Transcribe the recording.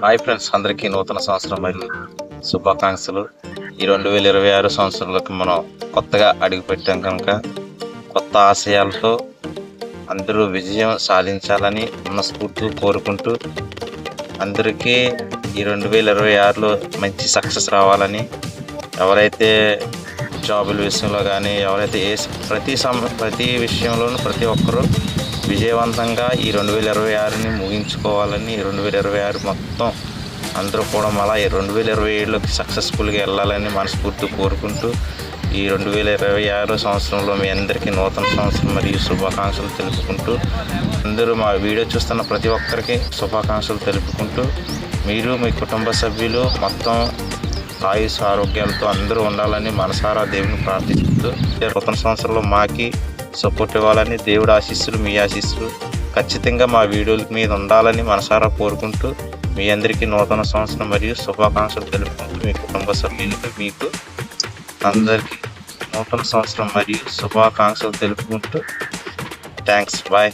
Hi friends, అందరికీ నూతన సంవత్సరం మరియు శుభాకాంక్షలు. ఈ 2026 సంవత్సరంలోకి మనం కొత్తగా అడుగుపెట్టాం కనుక కొత్త ఆశయాలతో అందరూ విజయం సాధించాలని మనస్ఫూర్తిగా కోరుకుంటూ, అందరికీ ఈ 2026లో మంచి సక్సెస్ రావాలని, ఎవరైతే జాబుల విషయంలో కానీ ఎవరైతే ప్రతి విషయంలోనూ ప్రతి ఒక్కరూ విజయవంతంగా ఈ 2026ని ముగించుకోవాలని, 2026 మొత్తం అందరూ కూడా మళ్ళీ 2027లోకి సక్సెస్ఫుల్గా వెళ్ళాలని మనస్ఫూర్తి కోరుకుంటూ, ఈ 2026 సంవత్సరంలో మీ అందరికీ నూతన సంవత్సరం మరియు శుభాకాంక్షలు తెలుపుకుంటూ, అందరూ మా వీడియో చూస్తున్న ప్రతి ఒక్కరికి శుభాకాంక్షలు తెలుపుకుంటూ, మీరు మీ కుటుంబ సభ్యులు మొత్తం ఆయుష్ ఆరోగ్యాలతో అందరూ ఉండాలని మనసారా దేవుని ప్రార్థిస్తూ, నూతన సంవత్సరంలో మాకి సపోర్ట్ ఇవ్వాలని, దేవుడి ఆశీస్సులు మీ ఆశీస్సులు ఖచ్చితంగా మా వీడియోల మీద ఉండాలని మనసారా కోరుకుంటూ, మీ అందరికీ నూతన సంవత్సరం మరియు శుభాకాంక్షలు తెలుపుకుంటూ, మీ కుటుంబ సభ్యులకు మీకు అందరికీ నూతన సంవత్సరం మరియు శుభాకాంక్షలు తెలుపుకుంటూ, థ్యాంక్స్, బాయ్.